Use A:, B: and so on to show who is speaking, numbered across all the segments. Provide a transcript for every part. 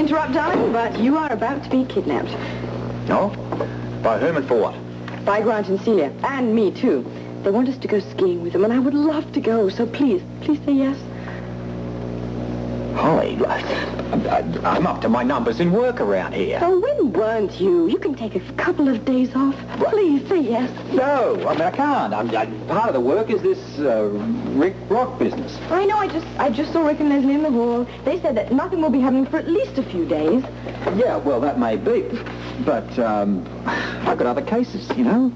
A: interrupt, darling, but you are about to be kidnapped.
B: No? By whom and for what?
A: By Grant and Celia. And me, too. They want us to go skiing with them, and I would love to go, so please say yes.
B: Holly, I'm up to my numbers in work around here.
A: So when weren't you? You can take a couple of days off. What? Please, say yes.
B: No, I mean, I can't. Part of the work is this Rick Rock business.
A: I know, I just saw Rick and Leslie in the hall. They said that nothing will be happening for at least a few days.
B: Yeah, well, that may be. But, I've got other cases, you know.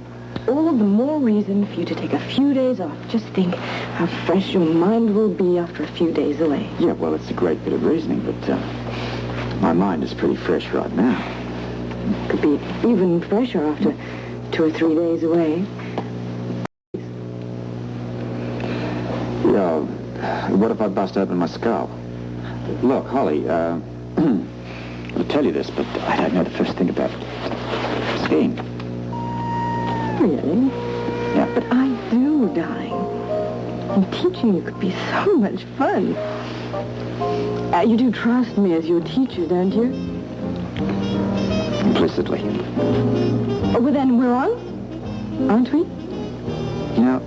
A: All the more reason for you to take a few days off. Just think how fresh your mind will be after a few days away.
B: Yeah, well, it's a great bit of reasoning, but my mind is pretty fresh right now.
A: Could be even fresher after 2 or 3 days away.
B: Yeah, what if I bust open my skull? Look, Holly, I'll tell you this, but I don't know the first thing about skiing.
A: Really?
B: Yeah.
A: But I do, darling. And teaching you could be so much fun. You do trust me as your teacher, don't you?
B: Implicitly.
A: Oh, well then we're on, aren't we?
B: You know,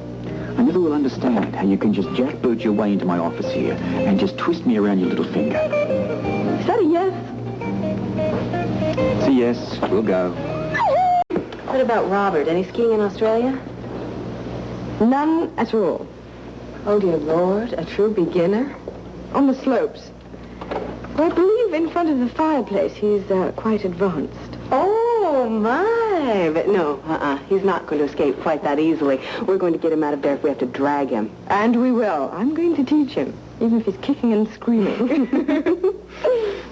B: I never will understand how you can just jackboot your way into my office here and just twist me around your little finger.
A: Is that a yes?
B: It's a yes. We'll go.
A: What about Robert? Any skiing in Australia? None at all. Oh, dear Lord, a true beginner? On the slopes. Well, I believe in front of the fireplace he's quite advanced. Oh, my! But no, he's not going to escape quite that easily. We're going to get him out of there if we have to drag him. And we will. I'm going to teach him, even if he's kicking and screaming.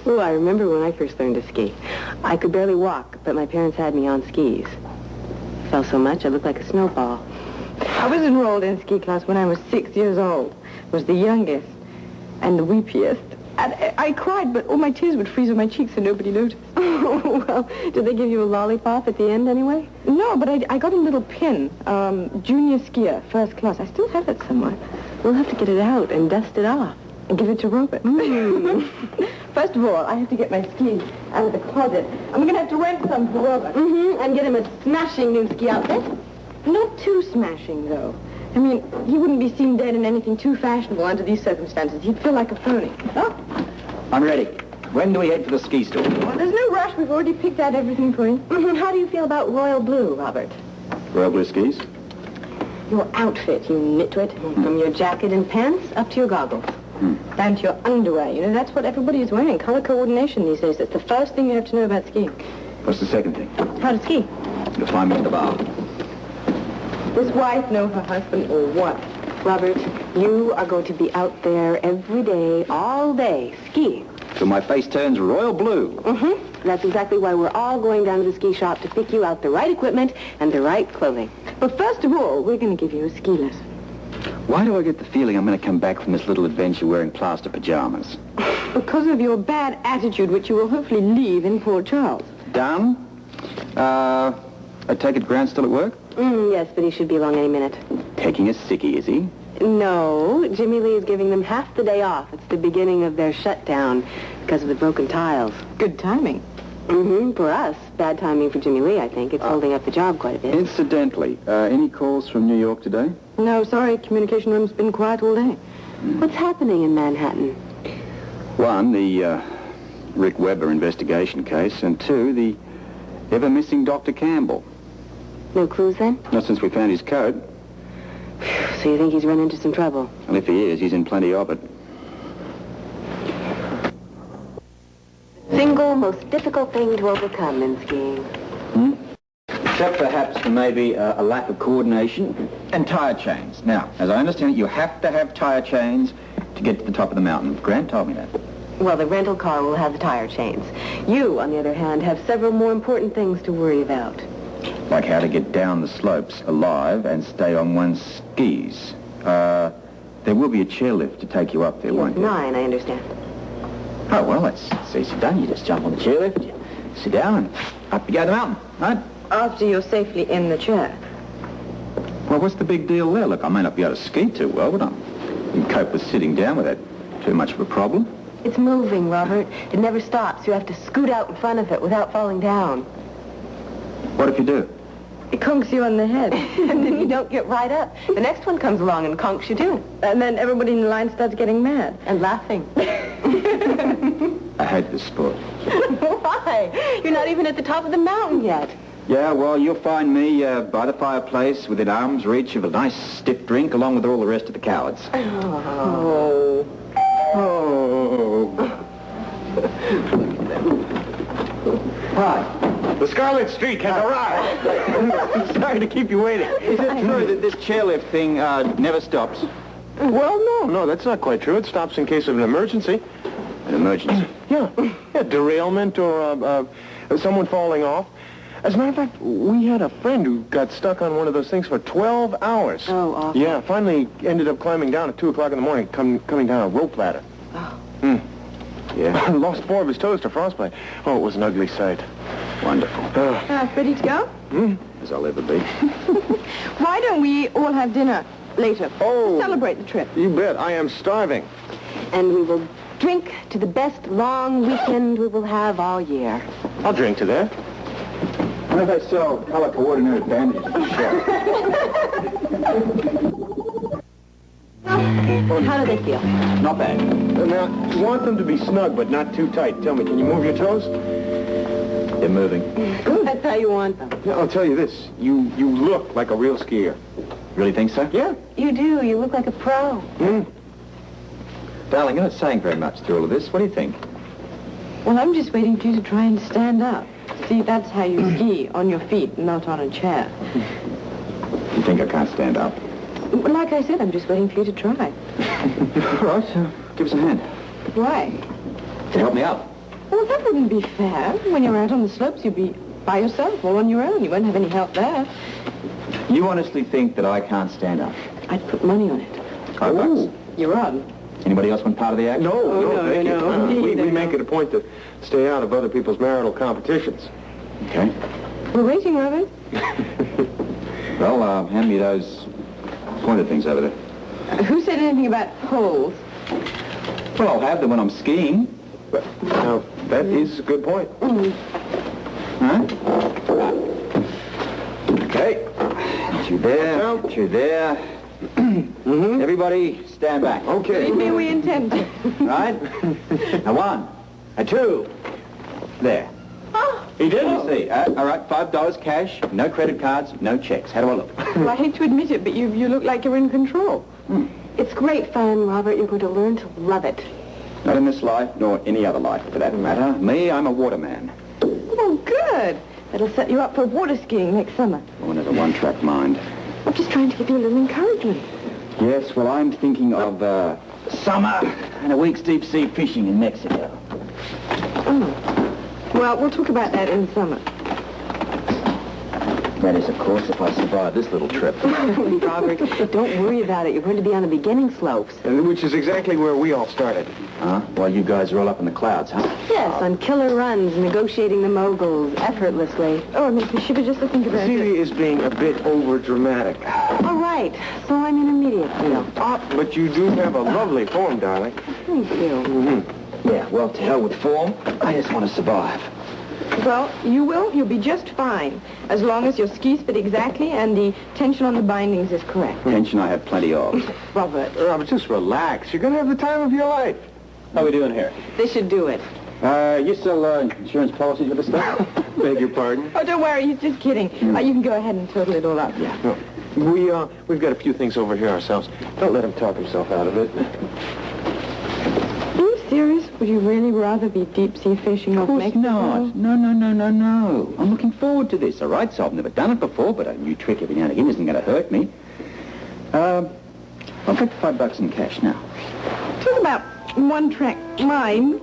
A: Oh, I remember when I first learned to ski. I could barely walk, but my parents had me on skis. I fell so much I looked like a snowball. I was enrolled in ski class when I was 6 years old. Was the youngest and the weepiest. And I cried, but all my tears would freeze on my cheeks and nobody noticed. Oh, well, did they give you a lollipop at the end anyway? No, but I got a little pin. Junior skier, first class. I still have it somewhere. We'll have to get it out and dust it off and give it to Robert. First of all, I have to get my skis out of the closet. I'm going to have to rent some for Robert. And get him a smashing new ski outfit. Not too smashing, though. I mean, he wouldn't be seen dead in anything too fashionable under these circumstances. He'd feel like a phony. Oh.
B: I'm ready. When do we head for the ski store?
A: Well, there's no rush. We've already picked out everything for you. How do you feel about royal blue, Robert?
B: Royal blue skis?
A: Your outfit, you nitwit. From your jacket and pants up to your goggles. Down to your underwear. You know, that's what everybody is wearing. Color coordination these days. That's the first thing you have to know about skiing.
B: What's the second thing?
A: How to ski.
B: You'll find me at the bar.
A: Does wife know her husband or what? Robert, you are going to be out there every day, all day, skiing.
B: So my face turns royal blue.
A: That's exactly why we're all going down to the ski shop to pick you out the right equipment and the right clothing. But first of all, we're going to give you a ski lesson.
B: Why do I get the feeling I'm going to come back from this little adventure wearing plaster pajamas?
A: Because of your bad attitude, which you will hopefully leave in Port Charles.
B: Done? I take it Grant's still at work?
A: Yes, but he should be along any minute.
B: Taking a sickie, is he?
A: No, Jimmy Lee is giving them half the day off. It's the beginning of their shutdown because of the broken tiles. Good timing. For us. Bad timing for Jimmy Lee, I think. It's holding up the job quite a bit.
B: Incidentally, any calls from New York today?
A: No, sorry. Communication room's been quiet all day. What's happening in Manhattan?
B: One, the Rick Weber investigation case, and two, the ever-missing Dr. Campbell.
A: No clues, then?
B: Not since we found his coat.
A: So you think he's run into some trouble?
B: Well, if he is, he's in plenty of it.
A: Single most difficult thing to overcome in skiing.
B: Except perhaps for maybe a lack of coordination and tire chains. Now, as I understand it, you have to have tire chains to get to the top of the mountain. Grant told me that.
A: Well, the rental car will have the tire chains. You, on the other hand, have several more important things to worry about.
B: Like how to get down the slopes alive and stay on one's skis. There will be a chairlift to take you up there, won't there?
A: 9, I understand.
B: Oh, well, that's easy done. You just jump on the chairlift, you sit down, and up you go the mountain, right?
A: After you're safely in the chair.
B: Well, what's the big deal there? Look, I may not be able to ski too well, but I can cope with sitting down without too much of a problem.
A: It's moving, Robert. It never stops. You have to scoot out in front of it without falling down.
B: What if you do?
A: It conks you on the head, and then you don't get right up. The next one comes along and conks you too. And then everybody in the line starts getting mad and laughing.
B: I hate this sport.
A: Why? You're not even at the top of the mountain yet.
B: Yeah, well, you'll find me by the fireplace within arm's reach of a nice stiff drink along with all the rest of the cowards.
A: Oh.
B: Oh. Hi.
C: The Scarlet Streak has arrived.
B: Sorry to keep you waiting. Is it true that this chairlift thing never stops?
C: Well, no, that's not quite true. It stops in case of an emergency.
B: An emergency?
C: Yeah, derailment or someone falling off. As a matter of fact, we had a friend who got stuck on one of those things for 12 hours.
A: Oh, awful.
C: Yeah, finally ended up climbing down at 2 o'clock in the morning, coming down a rope ladder.
A: Oh.
C: Yeah, lost 4 of his toes to frostbite. Oh, it was an ugly sight.
B: Wonderful.
A: Ready to go?
B: As I'll ever be.
A: Why don't we all have dinner later?
C: Oh.
A: Celebrate the trip.
C: You bet. I am starving.
A: And we will drink to the best long weekend we will have all year.
C: I'll drink to that.
B: How do they sell color-coordinated bandages at the shop?
A: How do they feel?
B: Not bad.
C: Now, you want them to be snug, but not too tight. Tell me, can you move your toes?
B: They're moving.
C: Good.
A: That's how you want them.
C: Yeah, I'll tell you this. You look like a real skier.
B: Really think so?
C: Yeah.
A: You do. You look like a pro.
B: Darling, you're not saying very much through all of this. What do you think?
A: Well, I'm just waiting for you to try and stand up. See, that's how you ski, on your feet, not on a chair.
B: You think I can't stand up?
A: Well, like I said, I'm just waiting for you to try.
B: All right, give us a hand.
A: Why?
B: To help me up.
A: Well, that wouldn't be fair. When you're out on the slopes, you'd be by yourself, all on your own. You won't have any help there.
B: You honestly think that I can't stand up?
A: I'd put money on it.
B: $5.
A: You're on.
B: Anybody else want part of the act?
C: No, thank you.
A: no.
C: We make it a point to stay out of other people's marital competitions.
B: Okay.
A: We're waiting, Robert.
B: Well, hand me those pointed things over there.
A: Who said anything about holes?
B: Well, I'll have them when I'm skiing.
C: But, now, that is a good point.
B: Huh? Okay. Get you there. Get you there. Everybody stand back.
C: Okay.
A: Believe me, we intend to.
B: Right? Now 1, 2. There.
A: Oh,
C: He did
B: Let me see. All right, $5 cash, no credit cards, no checks. How do I look?
A: well, I hate to admit it, but you look like you're in control. It's great fun, Robert. You're going to learn to love it.
B: Not in this life, nor any other life, for that matter. Me, I'm a waterman.
A: Oh, good. That'll set you up for water skiing next summer.
B: One has a one-track mind.
A: I'm just trying to give you a little encouragement.
B: Yes, well, I'm thinking of summer and a week's deep-sea fishing in Mexico.
A: Oh. Well, we'll talk about that in summer.
B: That is, of course, if I survive this little trip.
A: Robert, don't worry about it. You're going to be on the beginning slopes.
C: Which is exactly where we all started.
B: Huh? While you guys are all up in the clouds, huh?
A: Yes, on killer runs, negotiating the moguls effortlessly. Oh, it makes me shiver just to think about it.
C: Celia is being a bit over-dramatic.
A: All right, so I'm in immediate field.
C: But you do have a lovely form, darling.
A: Thank you.
B: Yeah, well, to hell with form. I just want to survive.
A: Well, you will. You'll be just fine, as long as your skis fit exactly and the tension on the bindings is correct.
B: Tension I have plenty of.
A: Robert,
C: Robert, just relax. You're going to have the time of your life.
B: How are we doing here?
A: they should do it.
B: You sell insurance policies with this stuff?
C: Beg your pardon?
A: Oh, don't worry. He's just kidding. You can go ahead and total it all up.
B: Yeah.
C: No, we've got a few things over here ourselves. Don't let him talk himself out of it.
A: Are you serious? Would you really rather be deep-sea fishing off
B: Of course
A: Mexico?
B: not. No. I'm looking forward to this, all right? So I've never done it before, but a new trick every now and again isn't going to hurt me. I'll take $5 in cash now.
A: Talk about one-track mind.